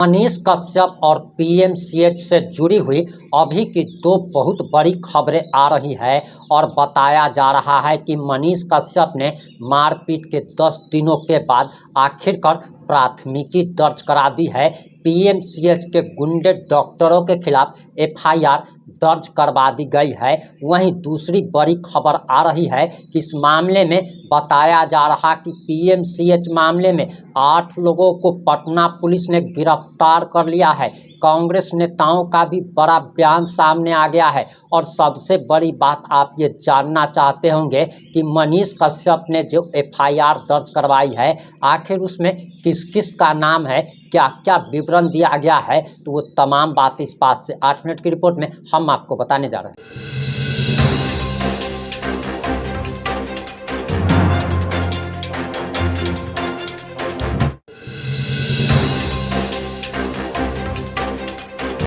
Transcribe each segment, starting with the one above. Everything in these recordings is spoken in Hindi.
मनीष कश्यप और पीएमसीएच से जुड़ी हुई अभी की दो बहुत बड़ी खबरें आ रही है और बताया जा रहा है कि मनीष कश्यप ने मारपीट के 10 दिनों के बाद आखिरकार प्राथमिकी दर्ज करा दी है। पीएमसीएच के गुंडे डॉक्टरों के खिलाफ एफआईआर दर्ज करवा दी गई है। वहीं दूसरी बड़ी खबर आ रही है कि इस मामले में बताया जा रहा कि पीएमसीएच मामले में 8 लोगों को पटना पुलिस ने गिरफ्तार कर लिया है। कांग्रेस नेताओं का भी बड़ा बयान सामने आ गया है और सबसे बड़ी बात आप ये जानना चाहते होंगे कि मनीष कश्यप ने जो एफआईआर दर्ज करवाई है आखिर उसमें किस किस का नाम है, क्या क्या विवरण दिया गया है, तो वो तमाम बात इस बात से 8 मिनट की रिपोर्ट में हम आपको बताने जा रहे हैं।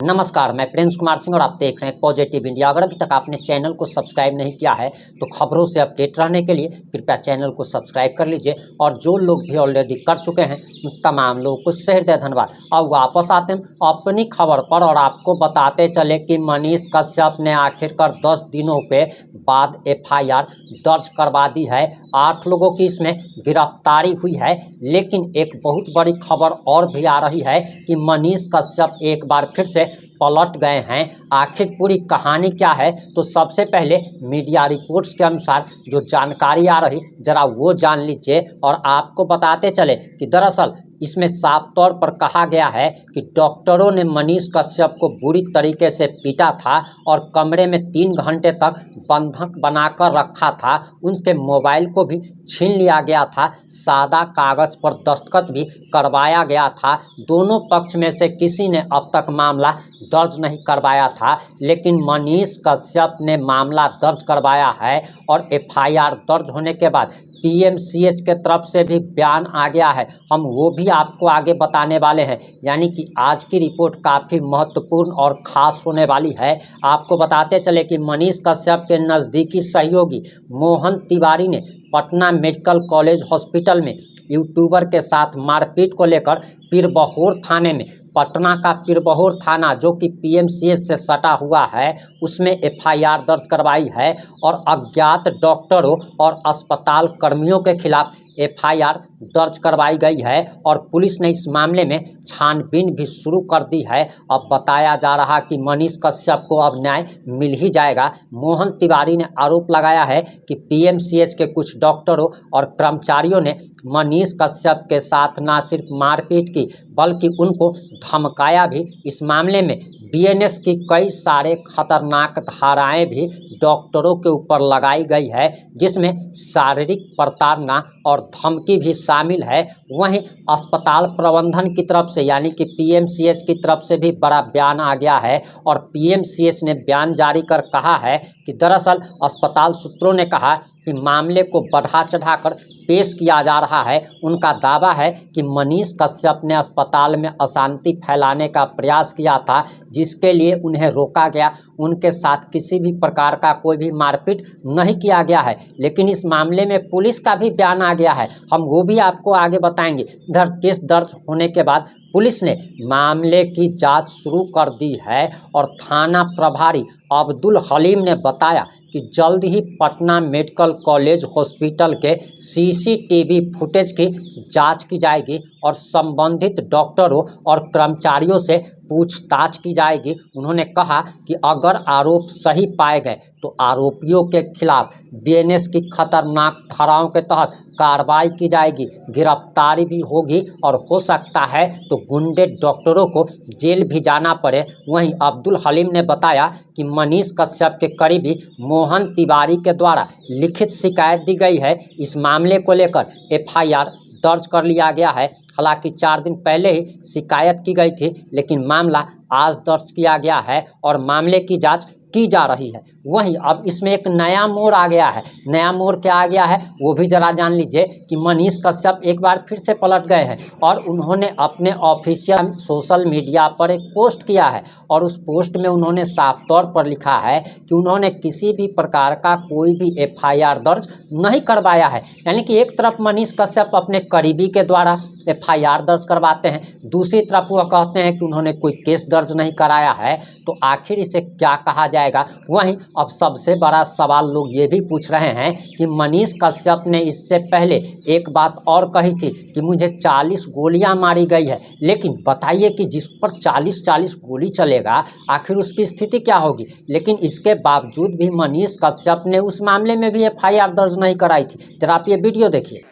नमस्कार, मैं प्रिंस कुमार सिंह और आप देख रहे हैं पॉजिटिव इंडिया। अगर अभी तक आपने चैनल को सब्सक्राइब नहीं किया है तो खबरों से अपडेट रहने के लिए कृपया चैनल को सब्सक्राइब कर लीजिए और जो लोग भी ऑलरेडी कर चुके हैं उन तमाम लोगों को हृदय धन्यवाद। अब वापस आते हैं अपनी खबर पर और आपको बताते चले कि मनीष कश्यप ने आखिरकार 10 दिनों के बाद एफआईआर दर्ज करवा दी है। 8 लोगों की इसमें गिरफ्तारी हुई है, लेकिन एक बहुत बड़ी खबर और भी आ रही है कि मनीष कश्यप एक बार फिर से पलट गए हैं। आखिर पूरी कहानी क्या है, तो सबसे पहले मीडिया रिपोर्ट्स के अनुसार जो जानकारी आ रही जरा वो जान लीजिए और आपको बताते चले कि दरअसल इसमें साफ तौर पर कहा गया है कि डॉक्टरों ने मनीष कश्यप को बुरी तरीके से पीटा था और कमरे में 3 घंटे तक बंधक बनाकर रखा था। उनके मोबाइल को भी छीन लिया गया था, सादा कागज पर दस्तखत भी करवाया गया था। दोनों पक्ष में से किसी ने अब तक मामला दर्ज नहीं करवाया था, लेकिन मनीष कश्यप ने मामला दर्ज करवाया है और एफआईआर दर्ज होने के बाद पीएमसीएच के तरफ से भी बयान आ गया है। हम वो भी आपको आगे बताने वाले हैं, यानी कि आज की रिपोर्ट काफ़ी महत्वपूर्ण और ख़ास होने वाली है। आपको बताते चले कि मनीष कश्यप के नज़दीकी सहयोगी मोहन तिवारी ने पटना मेडिकल कॉलेज हॉस्पिटल में यूट्यूबर के साथ मारपीट को लेकर पीरबहोर थाने में, पटना का पीरबहोर थाना जो कि पीएमसीएच से सटा हुआ है, उसमें एफआईआर दर्ज करवाई है और अज्ञात डॉक्टरों और अस्पताल कर्मियों के खिलाफ एफआईआर दर्ज करवाई गई है और पुलिस ने इस मामले में छानबीन भी शुरू कर दी है। अब बताया जा रहा कि मनीष कश्यप को अब न्याय मिल ही जाएगा। मोहन तिवारी ने आरोप लगाया है कि पीएमसीएच के कुछ डॉक्टरों और कर्मचारियों ने मनीष कश्यप के साथ न सिर्फ मारपीट की बल्कि उनको धमकाया भी। इस मामले में बीएनएस की कई सारे खतरनाक धाराएं भी डॉक्टरों के ऊपर लगाई गई है, जिसमें शारीरिक प्रताड़ना और धमकी भी शामिल है। वहीं अस्पताल प्रबंधन की तरफ से यानी कि पीएमसीएच की तरफ से भी बड़ा बयान आ गया है और पीएमसीएच ने बयान जारी कर कहा है कि दरअसल अस्पताल सूत्रों ने कहा कि मामले को बढ़ा चढ़ाकर पेश किया जा रहा है। उनका दावा है कि मनीष कश्यप ने अस्पताल में अशांति फैलाने का प्रयास किया था, जिसके लिए उन्हें रोका गया। उनके साथ किसी भी प्रकार का कोई भी मारपीट नहीं किया गया है, लेकिन इस मामले में पुलिस का भी बयान आ गया है। हम वो भी आपको आगे बताएंगे। इधर केस दर्ज होने के बाद पुलिस ने मामले की जांच शुरू कर दी है और थाना प्रभारी अब्दुल हलीम ने बताया कि जल्द ही पटना मेडिकल कॉलेज हॉस्पिटल के सीसीटीवी फुटेज की जांच की जाएगी और संबंधित डॉक्टरों और कर्मचारियों से पूछताछ की जाएगी। उन्होंने कहा कि अगर आरोप सही पाए गए तो आरोपियों के खिलाफ बीएनएस की खतरनाक धाराओं के तहत कार्रवाई की जाएगी, गिरफ्तारी भी होगी और हो सकता है तो गुंडे डॉक्टरों को जेल भी जाना पड़े। वहीं अब्दुल हलीम ने बताया कि मनीष कश्यप के करीबी मोहन तिवारी के द्वारा लिखित शिकायत दी गई है। इस मामले को लेकर एफआईआर दर्ज कर लिया गया है। हालांकि 4 दिन पहले ही शिकायत की गई थी, लेकिन मामला आज दर्ज किया गया है और मामले की जांच की जा रही है। वहीं अब इसमें एक नया मोड़ आ गया है। नया मोड़ क्या आ गया है वो भी जरा जान लीजिए कि मनीष कश्यप एक बार फिर से पलट गए हैं और उन्होंने अपने ऑफिशियल सोशल मीडिया पर एक पोस्ट किया है और उस पोस्ट में उन्होंने साफ तौर पर लिखा है कि उन्होंने किसी भी प्रकार का कोई भी एफआईआर दर्ज नहीं करवाया है। यानी कि एक तरफ मनीष कश्यप अपने करीबी के द्वारा एफआईआर दर्ज करवाते हैं, दूसरी तरफ वह कहते हैं कि उन्होंने कोई केस दर्ज नहीं कराया है, तो आखिर इसे क्या कहा जाएगा। वहीं अब सबसे बड़ा सवाल लोग ये भी पूछ रहे हैं कि मनीष कश्यप ने इससे पहले एक बात और कही थी कि मुझे 40 गोलियां मारी गई है, लेकिन बताइए कि जिस पर 40 गोली चलेगा आखिर उसकी स्थिति क्या होगी। लेकिन इसके बावजूद भी मनीष कश्यप ने उस मामले में भी एफआईआर दर्ज नहीं कराई थी। जरा आप ये वीडियो देखिए।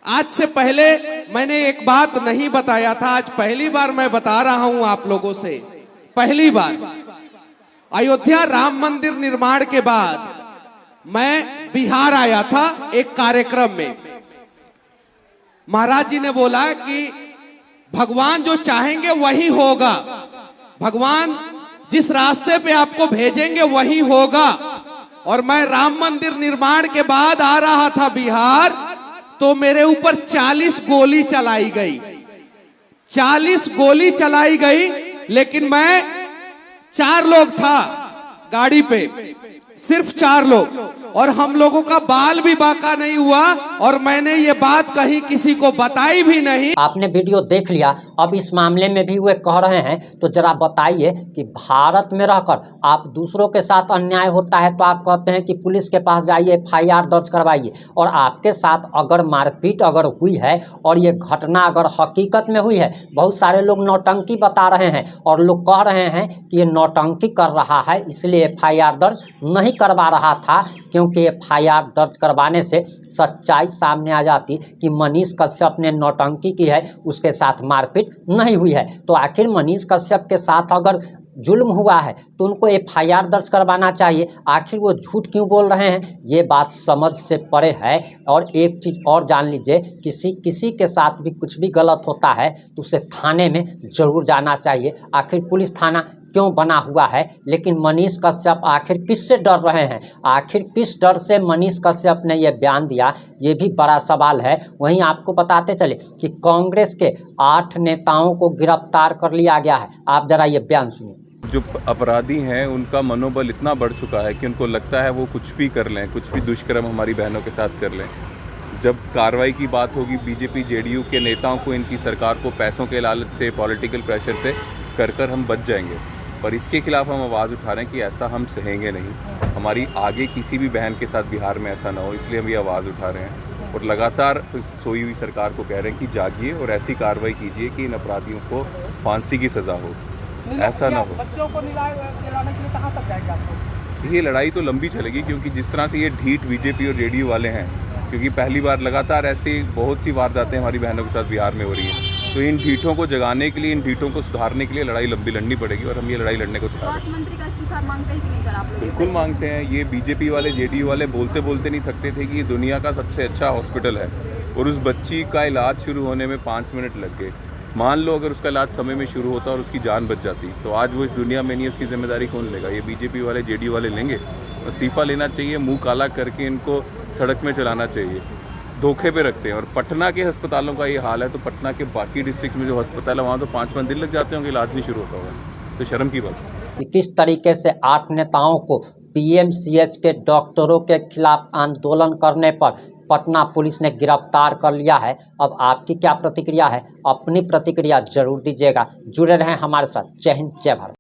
आज से पहले मैंने एक बात नहीं बताया था, आज पहली बार मैं बता रहा हूं आप लोगों से। पहली बार अयोध्या राम मंदिर निर्माण के बाद मैं बिहार आया था एक कार्यक्रम में। महाराज जी ने बोला कि भगवान जो चाहेंगे वही होगा, भगवान जिस रास्ते पे आपको भेजेंगे वही होगा। और मैं राम मंदिर निर्माण के बाद आ रहा था बिहार, तो मेरे ऊपर 40 गोली चलाई गई, 40 गोली चलाई गई। लेकिन मैं 4 लोग था गाड़ी पे, सिर्फ 4 लोग, और हम लोगों का बाल भी बांका नहीं हुआ और मैंने ये बात कहीं किसी को बताई भी नहीं। आपने वीडियो देख लिया। अब इस मामले में भी वे कह रहे हैं, तो जरा बताइए कि भारत में रहकर आप दूसरों के साथ अन्याय होता है तो आप कहते हैं कि पुलिस के पास जाइए, एफआईआर दर्ज करवाइए, और आपके साथ अगर मारपीट अगर हुई है और ये घटना अगर हकीकत में हुई है, बहुत सारे लोग नौटंकी बता रहे हैं और लोग कह रहे हैं कि ये नौटंकी कर रहा है इसलिए एफआईआर दर्ज नहीं करवा रहा था, क्योंकि एफआईआर दर्ज करवाने से सच्चाई सामने आ जाती कि मनीष कश्यप ने नौटंकी की है, उसके साथ मारपीट नहीं हुई है। तो आखिर मनीष कश्यप के साथ अगर जुल्म हुआ है तो उनको एफआईआर दर्ज करवाना चाहिए। आखिर वो झूठ क्यों बोल रहे हैं, ये बात समझ से परे है। और एक चीज़ और जान लीजिए, किसी के साथ भी कुछ भी गलत होता है तो उसे थाने में ज़रूर जाना चाहिए। आखिर पुलिस थाना क्यों बना हुआ है, लेकिन मनीष कश्यप आखिर किससे डर रहे हैं, आखिर किस डर से मनीष कश्यप ने यह बयान दिया, ये भी बड़ा सवाल है। वहीं आपको बताते चले कि कांग्रेस के 8 नेताओं को गिरफ्तार कर लिया गया है। आप जरा ये बयान सुनिए। जो अपराधी हैं उनका मनोबल इतना बढ़ चुका है कि उनको लगता है वो कुछ भी कर लें, कुछ भी दुष्कर्म हमारी बहनों के साथ कर लें। जब कार्रवाई की बात होगी, बीजेपी जेडीयू के नेताओं को इनकी सरकार को पैसों के लालच से, पॉलिटिकल प्रेशर से कर हम बच जाएंगे। पर इसके खिलाफ हम आवाज़ उठा रहे हैं कि ऐसा हम सहेंगे नहीं। हमारी आगे किसी भी बहन के साथ बिहार में ऐसा ना हो, इसलिए हम ये आवाज़ उठा रहे हैं और लगातार इस सोई हुई सरकार को कह रहे हैं कि जागिए और ऐसी कार्रवाई कीजिए कि इन अपराधियों को फांसी की सज़ा हो, ऐसा ना हो। बच्चों को निलाने के लिए कहाँ तक जाएंगे आपको? ये लड़ाई तो लंबी चलेगी, क्योंकि जिस तरह से ये ढीठ बीजेपी और जेडीयू वाले हैं, क्योंकि पहली बार लगातार ऐसी बहुत सी वारदातें हमारी बहनों के साथ बिहार में हो रही हैं, तो इन ढीठों को जगाने के लिए, इन ढीठों को सुधारने के लिए लड़ाई लंबी लड़नी पड़ेगी और हम ये लड़ाई लड़ने को तैयार हैं। स्वास्थ्य मंत्री का इस्तीफा मांगते हैं कि नहीं सर आप लोग? बिल्कुल मांगते हैं। ये बीजेपी वाले, जेडीयू वाले बोलते बोलते नहीं थकते थे कि ये दुनिया का सबसे अच्छा हॉस्पिटल है और उस बच्ची का इलाज शुरू होने में 5 मिनट लग गए। मान लो अगर उसका इलाज समय में शुरू होता और उसकी जान बच जाती, तो आज वो इस दुनिया में नहीं है, उसकी जिम्मेदारी कौन लेगा? ये बीजेपी वाले, जेडीयू वाले लेंगे? इस्तीफा लेना चाहिए, मुंह काला करके इनको सड़क में चलाना चाहिए। धोखे पे रखते हैं। और पटना के अस्पतालों का ये हाल है, तो पटना के बाकी डिस्ट्रिक्ट में जो अस्पताल है वहाँ तो 5-5 दिन लग जाते होंगे, इलाज नहीं शुरू होता होगा, तो शर्म की बात है। किस तरीके से 8 नेताओं को पीएमसीएच के डॉक्टरों के खिलाफ आंदोलन करने पर पटना पुलिस ने गिरफ्तार कर लिया है। अब आपकी क्या प्रतिक्रिया है, अपनी प्रतिक्रिया जरूर दीजिएगा। जुड़े रहें हमारे साथ। जय हिंद, जय भारत।